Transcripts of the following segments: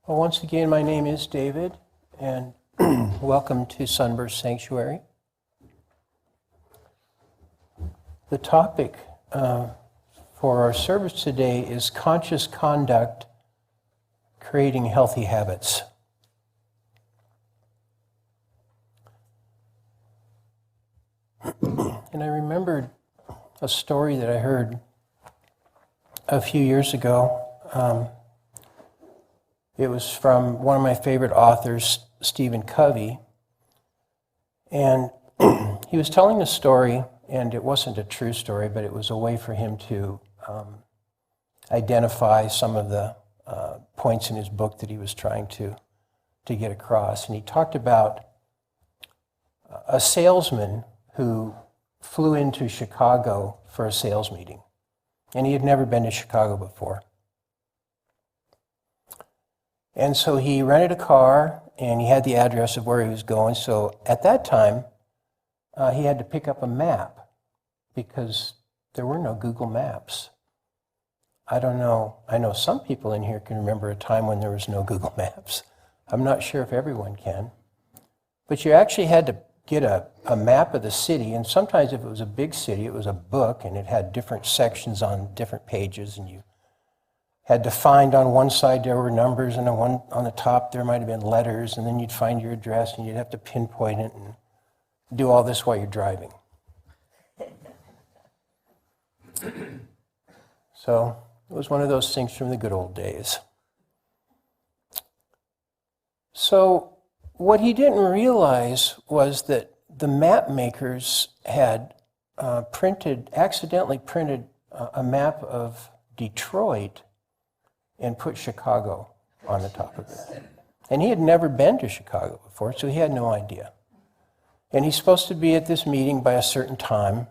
Well, once again, my name is David, and welcome to Sunburst Sanctuary. The topic for our service today is conscious conduct, creating healthy habits. And I remembered a story that I heard a few years ago. It was from one of my favorite authors, Stephen Covey. And he was telling a story, and it wasn't a true story, but it was a way for him to identify some of the points in his book that he was trying to get across. And he talked about a salesman who flew into Chicago for a sales meeting. And he had never been to Chicago before. And so he rented a car, and he had the address of where he was going. So at that time, he had to pick up a map because there were no Google Maps. I don't know. I know some people in here can remember a time when there was no Google Maps. I'm not sure if everyone can. But you actually had to get a map of the city, and sometimes if it was a big city, it was a book, and it had different sections on different pages, and you had to find on one side there were numbers, and on the top there might have been letters, and then you'd find your address, and you'd have to pinpoint it and do all this while you're driving. So it was one of those things from the good old days. So what he didn't realize was that the map makers had accidentally printed a map of Detroit and put Chicago on the top of it. And he had never been to Chicago before, so he had no idea. And he's supposed to be at this meeting by a certain time.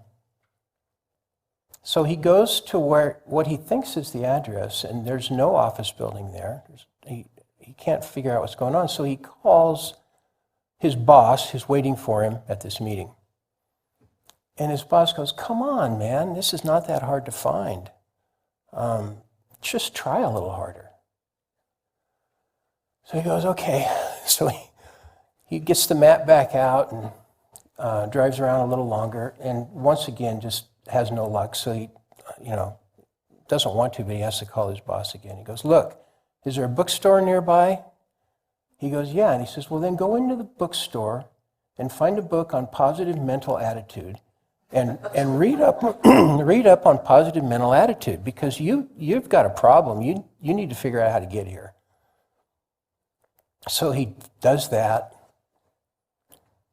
So he goes to what he thinks is the address, and there's no office building there. He can't figure out what's going on, so he calls his boss, who's waiting for him at this meeting. And his boss goes, "Come on, man, this is not that hard to find. Just try a little harder." So he goes, "Okay." So he gets the map back out and drives around a little longer, and once again just has no luck. So he, doesn't want to, but he has to call his boss again. He goes, "Look, is there a bookstore nearby?" He goes, "Yeah." And he says, "Well, then go into the bookstore and find a book on positive mental attitude and read up on positive mental attitude, because you've got a problem. You need to figure out how to get here." So he does that.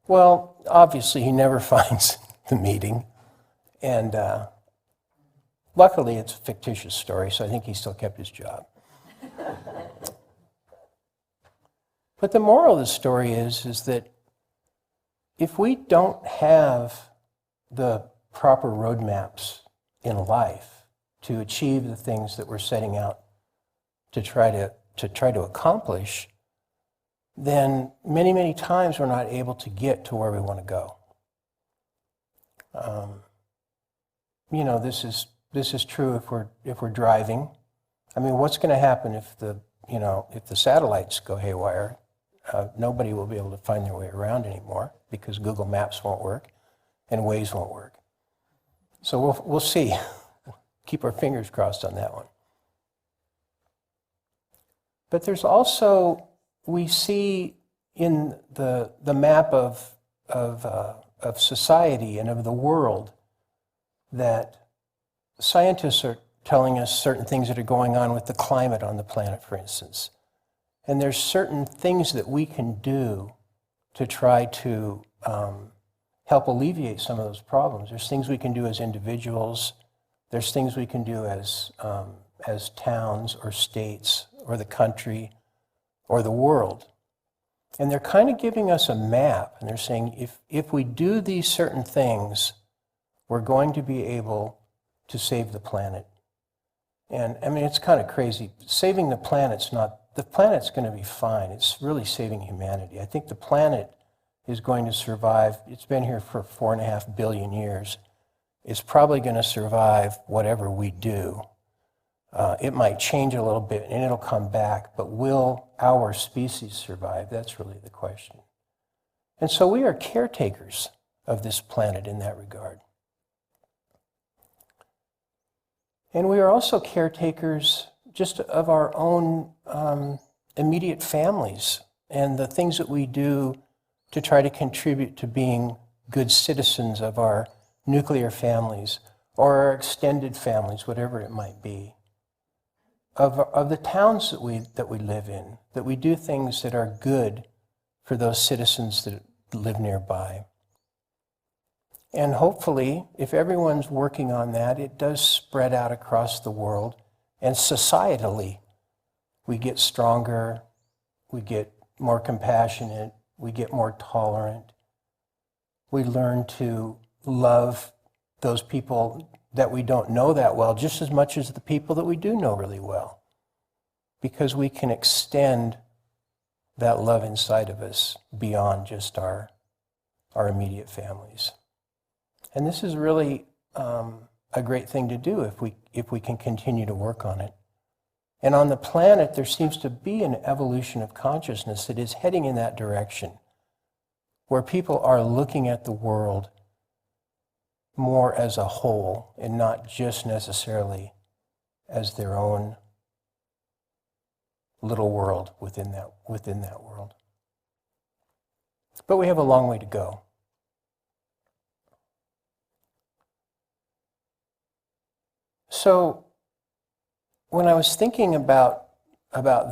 Well, obviously he never finds the meeting, and luckily it's a fictitious story, so I think he still kept his job. But the moral of the story is that if we don't have the proper roadmaps in life to achieve the things that we're setting out to try to accomplish, then many, many times we're not able to get to where we want to go. This is true if we're driving. I mean, what's going to happen if the satellites go haywire? Nobody will be able to find their way around anymore because Google Maps won't work and Waze won't work. So we'll see. Keep our fingers crossed on that one. But there's also, we see in the map of society and of the world that scientists are telling us certain things that are going on with the climate on the planet, for instance. And there's certain things that we can do to try to help alleviate some of those problems. There's things we can do as individuals. There's things we can do as towns or states or the country or the world. And they're kind of giving us a map, and they're saying if we do these certain things, we're going to be able to save the planet. And I mean, it's kind of crazy. Saving the planet's going to be fine. It's really saving humanity. I think the planet is going to survive. It's been here for 4.5 billion years. It's probably going to survive whatever we do. It might change a little bit and it'll come back, but will our species survive? That's really the question. And so we are caretakers of this planet in that regard. And we are also caretakers just of our own immediate families and the things that we do to try to contribute to being good citizens of our nuclear families or our extended families, whatever it might be. Of the towns that we live in, that we do things that are good for those citizens that live nearby. And hopefully, if everyone's working on that, it does spread out across the world. And societally, we get stronger, we get more compassionate, we get more tolerant. We learn to love those people that we don't know that well just as much as the people that we do know really well. Because we can extend that love inside of us beyond just our immediate families. And this is really a great thing to do if we can continue to work on it. And on the planet, there seems to be an evolution of consciousness that is heading in that direction, where people are looking at the world more as a whole and not just necessarily as their own little world within that world. But we have a long way to go. So when I was thinking about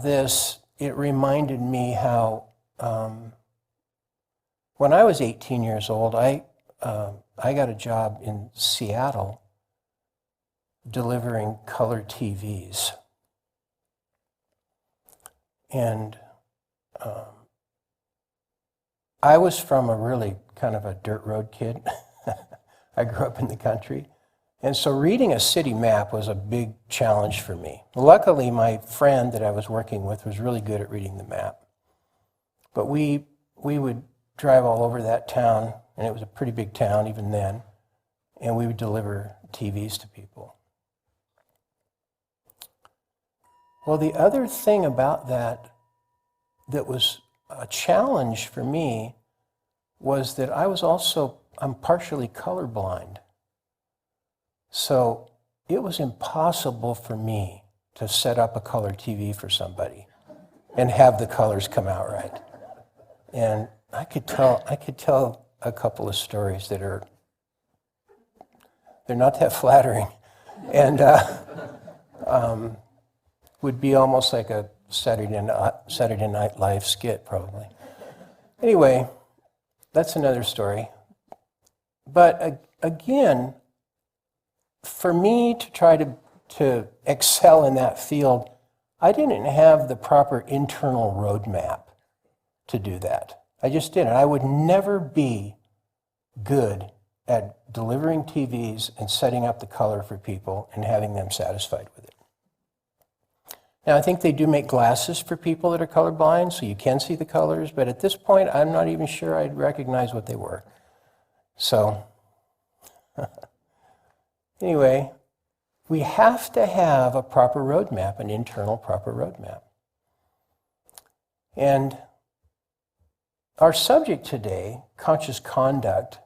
this, it reminded me how when I was 18 years old, I got a job in Seattle delivering color TVs. And I was from a really kind of a dirt road kid. I grew up in the country. And so reading a city map was a big challenge for me. Luckily, my friend that I was working with was really good at reading the map. But we would drive all over that town, and it was a pretty big town even then, and we would deliver TVs to people. Well, the other thing about that was a challenge for me was that I'm partially colorblind. So it was impossible for me to set up a color TV for somebody and have the colors come out right. And I could tell a couple of stories that they're not that flattering, and would be almost like a Saturday Night Live skit, probably. Anyway, that's another story. But again, for me to try to excel in that field, I didn't have the proper internal roadmap to do that. I just didn't. I would never be good at delivering TVs and setting up the color for people and having them satisfied with it. Now, I think they do make glasses for people that are colorblind, so you can see the colors, but at this point, I'm not even sure I'd recognize what they were. So, anyway, we have to have a proper roadmap, an internal proper roadmap. And our subject today, conscious conduct,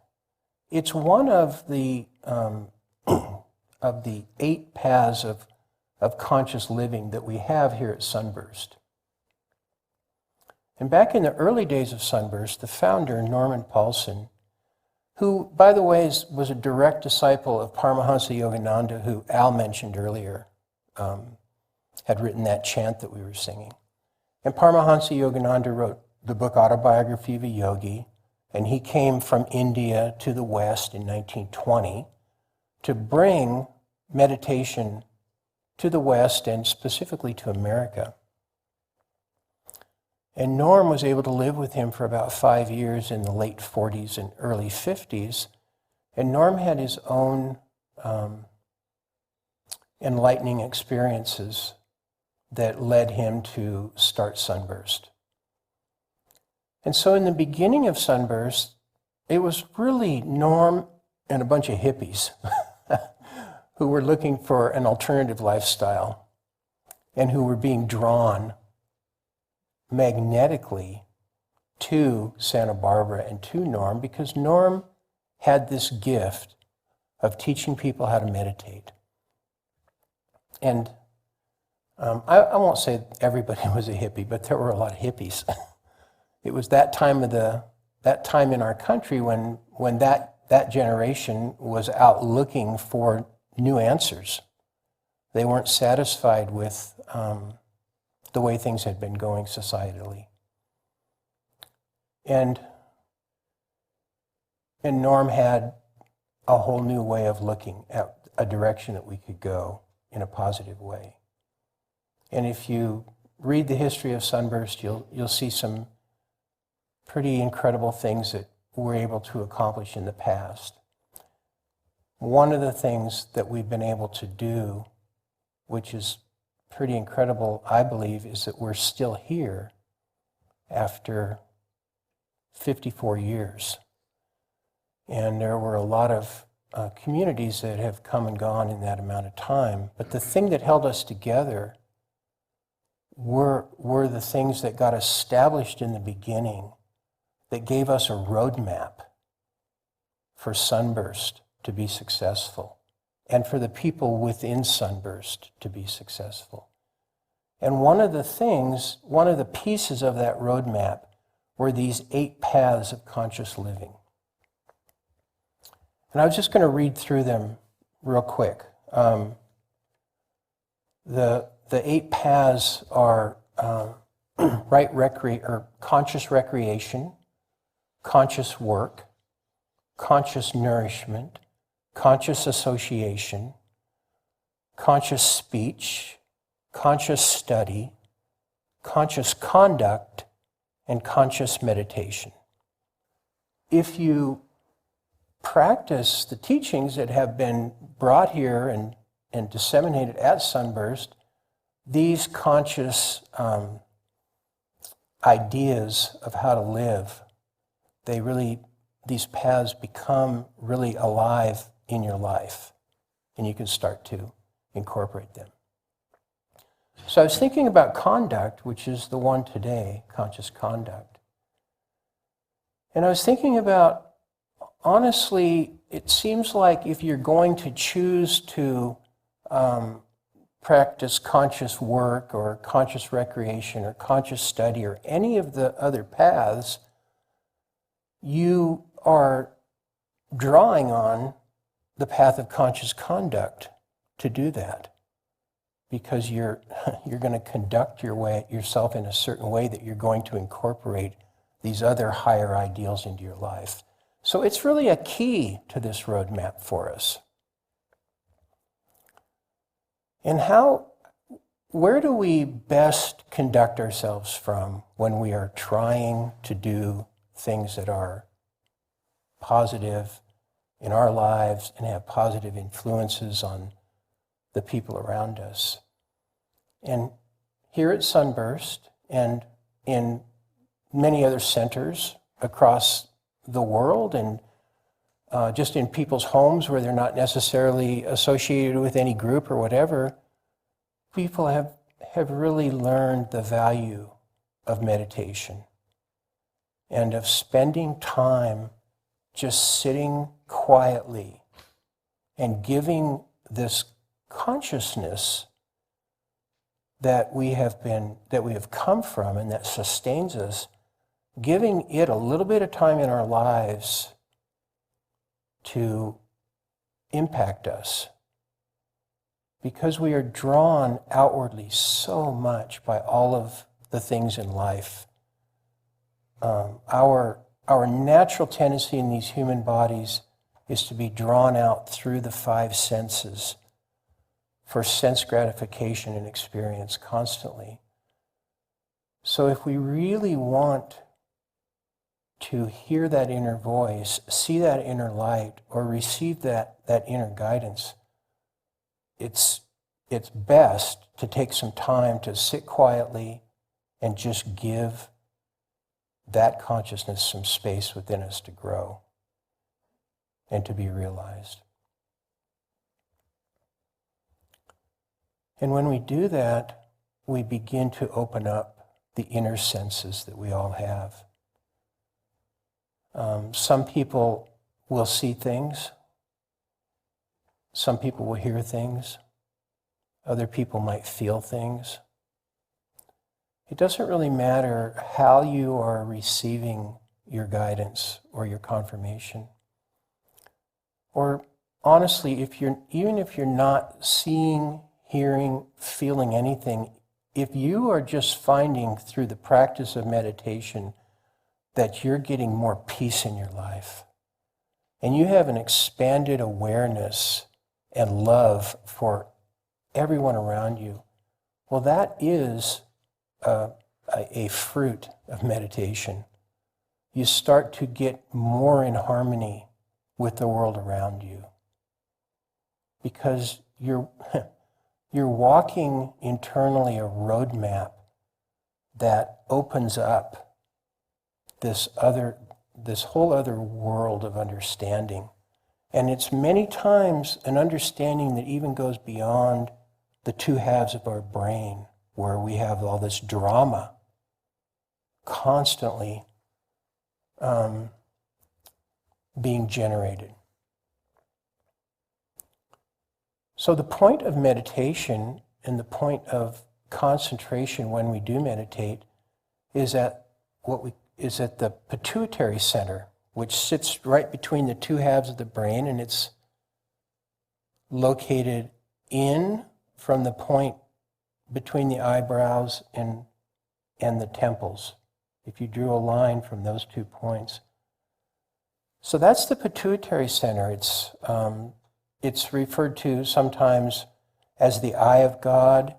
it's one of the 8 paths of conscious living that we have here at Sunburst. And back in the early days of Sunburst, the founder, Norman Paulson, who, by the way, was a direct disciple of Paramahansa Yogananda, who Al mentioned earlier, had written that chant that we were singing. And Paramahansa Yogananda wrote the book Autobiography of a Yogi, and he came from India to the West in 1920 to bring meditation to the West and specifically to America. And Norm was able to live with him for about 5 years in the late 40s and early 50s. And Norm had his own enlightening experiences that led him to start Sunburst. And so in the beginning of Sunburst, it was really Norm and a bunch of hippies who were looking for an alternative lifestyle. and who were being drawn magnetically to Santa Barbara and to Norm, because Norm had this gift of teaching people how to meditate. And I won't say everybody was a hippie, but there were a lot of hippies. It was that time in our country when that generation was out looking for new answers. They weren't satisfied with the way things had been going societally. And Norm had a whole new way of looking at a direction that we could go in a positive way. And if you read the history of Sunburst, you'll see some pretty incredible things that we're able to accomplish in the past. One of the things that we've been able to do, which is pretty incredible, I believe, is that we're still here after 54 years. And there were a lot of communities that have come and gone in that amount of time. But the thing that held us together were the things that got established in the beginning that gave us a roadmap for Sunburst to be successful and for the people within Sunburst to be successful. And one of the pieces of that roadmap were these 8 paths of conscious living. And I was just going to read through them real quick. The 8 paths are conscious recreation, conscious work, conscious nourishment, conscious association, conscious speech, conscious study, conscious conduct, and conscious meditation. If you practice the teachings that have been brought here and disseminated at Sunburst, these conscious ideas of how to live, these paths become really alive in your life, and you can start to incorporate them. So I was thinking about conduct, which is the one today, conscious conduct. And I was thinking about, honestly, it seems like if you're going to choose to practice conscious work or conscious recreation or conscious study or any of the other paths, you are drawing on the path of conscious conduct to do that, because you're going to conduct yourself in a certain way that you're going to incorporate these other higher ideals into your life. So it's really a key to this roadmap for us. And where do we best conduct ourselves from when we are trying to do things that are positive in our lives and have positive influences on the people around us? And here at Sunburst and in many other centers across the world, and just in people's homes where they're not necessarily associated with any group or whatever, people have really learned the value of meditation and of spending time just sitting quietly and giving this consciousness that we have come from and that sustains us, giving it a little bit of time in our lives to impact us, because we are drawn outwardly so much by all of the things in life. Our natural tendency in these human bodies is to be drawn out through the 5 senses for sense gratification and experience constantly. So if we really want to hear that inner voice, see that inner light, or receive that inner guidance, it's best to take some time to sit quietly and just give that consciousness some space within us to grow and to be realized. And when we do that, we begin to open up the inner senses that we all have. Some people will see things. Some people will hear things. Other people might feel things. It doesn't really matter how you are receiving your guidance or your confirmation. Or honestly, even if you're not seeing, hearing, feeling anything, if you are just finding through the practice of meditation that you're getting more peace in your life, and you have an expanded awareness and love for everyone around you, well, that is a fruit of meditation. You start to get more in harmony with the world around you because you're walking internally a roadmap that opens up this whole other world of understanding. And it's many times an understanding that even goes beyond the two halves of our brain, where we have all this drama constantly being generated. So the point of meditation and the point of concentration when we do meditate is at the pituitary center, which sits right between the two halves of the brain, and it's located in from the point between the eyebrows and the temples, if you drew a line from those 2 points. So that's the pituitary center. It's referred to sometimes as the eye of God,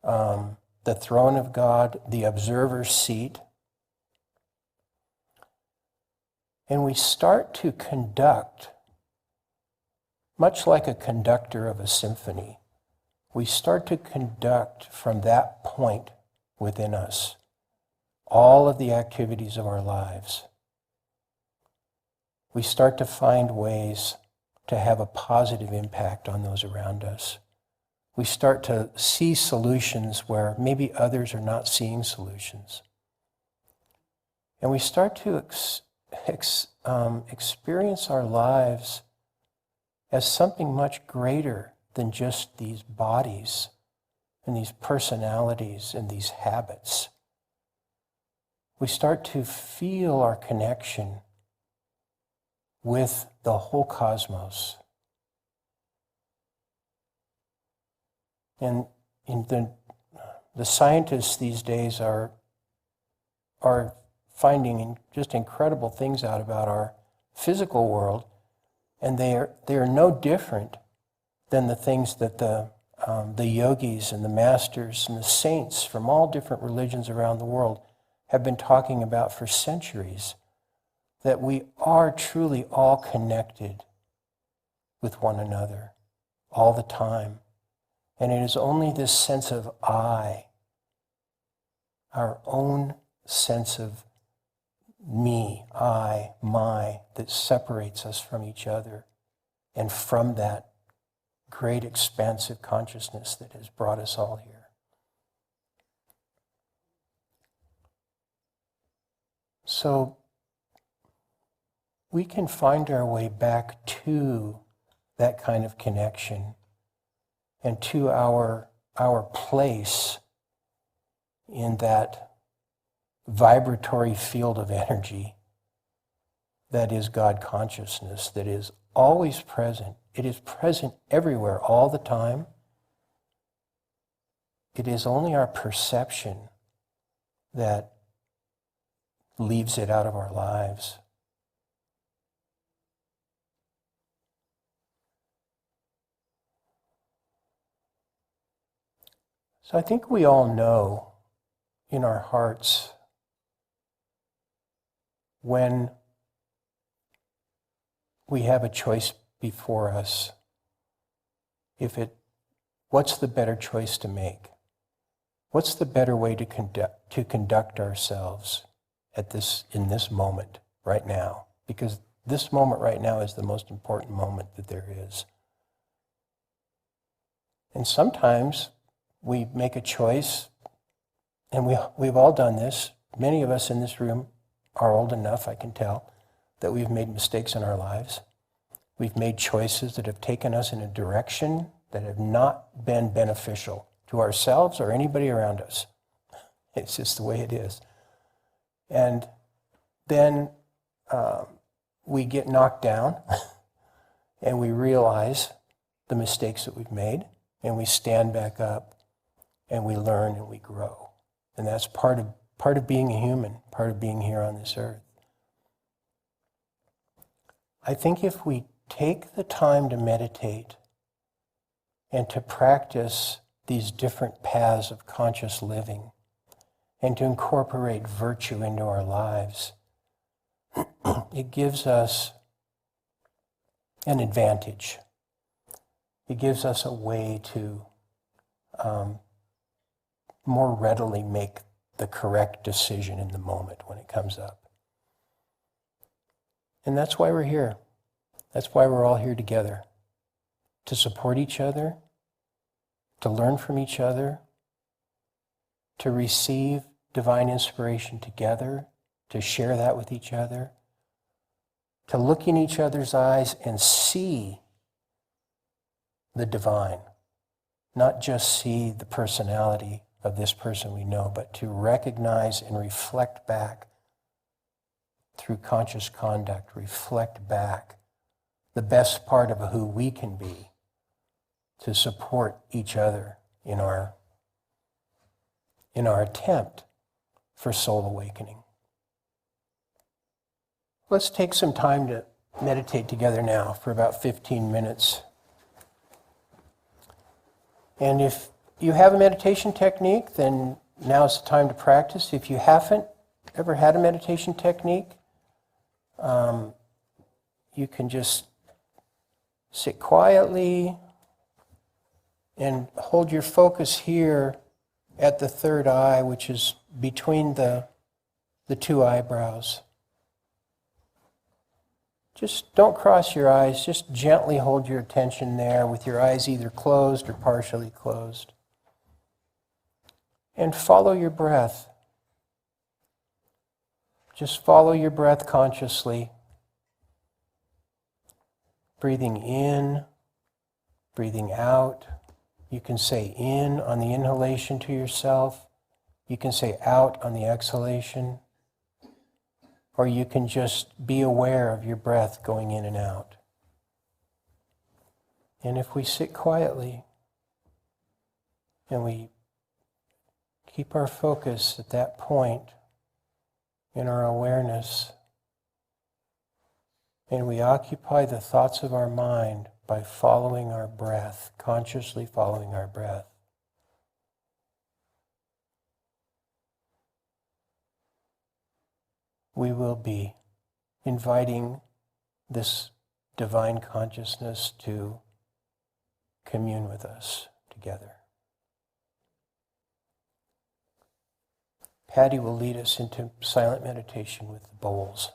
the throne of God, the observer's seat. And we start to conduct, much like a conductor of a symphony, we start to conduct from that point within us all of the activities of our lives. We start to find ways to have a positive impact on those around us. We start to see solutions where maybe others are not seeing solutions. And we start to experience our lives as something much greater than just these bodies and these personalities and these habits. We start to feel our connection with the whole cosmos. And the scientists these days are finding just incredible things out about our physical world, and they are no different than the things that the yogis and the masters and the saints from all different religions around the world have been talking about for centuries, that we are truly all connected with one another all the time. And it is only this sense of I, our own sense of me, I, my, that separates us from each other and from that great expansive consciousness that has brought us all here. So we can find our way back to that kind of connection and to our place in that vibratory field of energy that is God consciousness, that is always present. It is present everywhere all the time. It is only our perception that leaves it out of our lives. So I think we all know in our hearts when we have a choice before us, what's the better choice to make? What's the better way to conduct ourselves in this moment right now? Because this moment right now is the most important moment that there is. And sometimes we make a choice and we've all done this. Many of us in this room are old enough, I can tell, that we've made mistakes in our lives. We've made choices that have taken us in a direction that have not been beneficial to ourselves or anybody around us. It's just the way it is. And then we get knocked down and we realize the mistakes that we've made, and we stand back up and we learn and we grow. And that's part of being a human, part of being here on this earth. I think if we take the time to meditate and to practice these different paths of conscious living and to incorporate virtue into our lives, it gives us an advantage. It gives us a way to more readily make the correct decision in the moment when it comes up. And that's why we're here. That's why we're all here together, to support each other, to learn from each other, to receive divine inspiration together, to share that with each other, to look in each other's eyes and see the divine, not just see the personality of this person we know, but to recognize and reflect back through conscious conduct, reflect back the best part of who we can be to support each other in our attempt for soul awakening. Let's take some time to meditate together now for about 15 minutes. And if you have a meditation technique, then now's the time to practice. If you haven't ever had a meditation technique, you can just sit quietly and hold your focus here at the third eye, which is between the two eyebrows. Just don't cross your eyes. Just gently hold your attention there with your eyes either closed or partially closed. And follow your breath. Just follow your breath consciously. Breathing in, breathing out. You can say in on the inhalation to yourself. You can say out on the exhalation. Or you can just be aware of your breath going in and out. And if we sit quietly and we keep our focus at that point in our awareness, and we occupy the thoughts of our mind by following our breath, consciously following our breath, we will be inviting this divine consciousness to commune with us together. Patty will lead us into silent meditation with the bowls.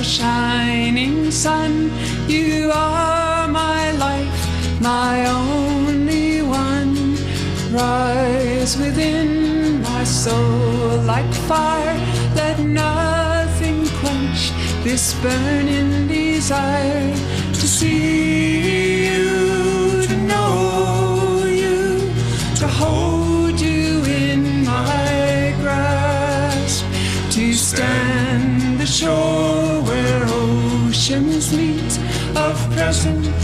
shining sun, you are my life, my only one. Rise within my soul like fire, let nothing quench this burning desire to see you, to know you, to hold you in my grasp, to stand the shore where oceans meet, of present,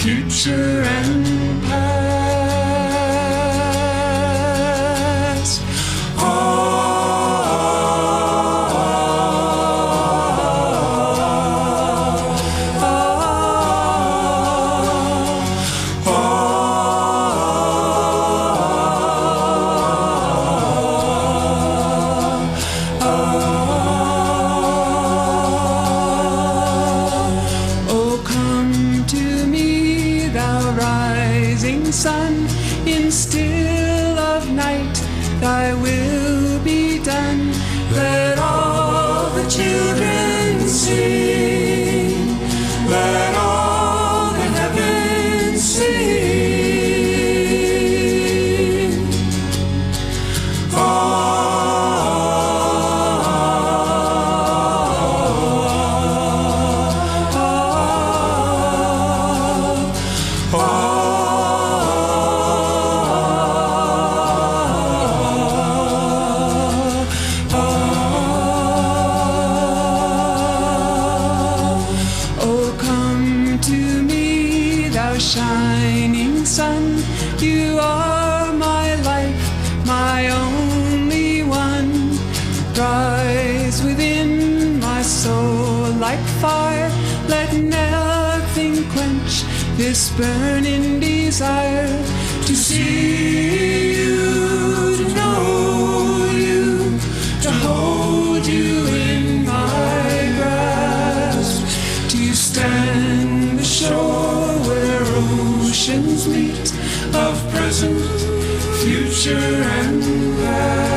future and past. Sun, in still of night, thy will be done. Let all the children sing, let all the heavens sing. Shining sun, you are my life, my only one. Rise within my soul like fire, let nothing quench this burning desire to see you, to know you, to hold you in my grasp, to stand the shore where oceans meet, of present, future and past.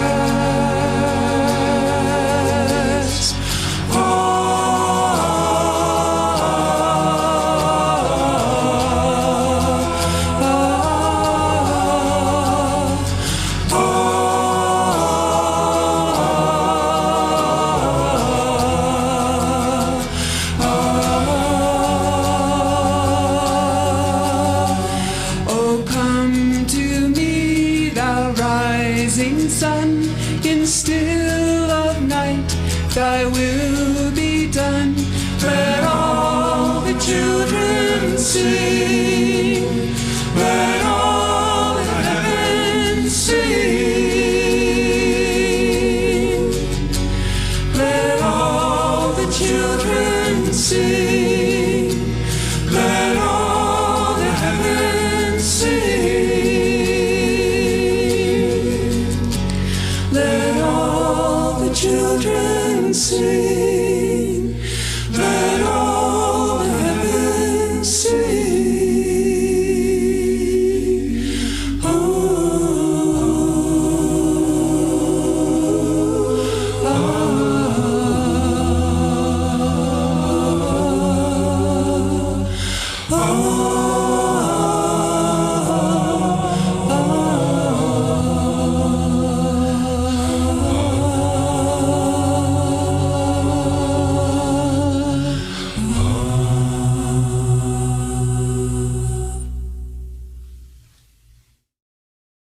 Sun, in still of night, thy will be done. Let all the children sing, let all the heavens sing, let all the children sing.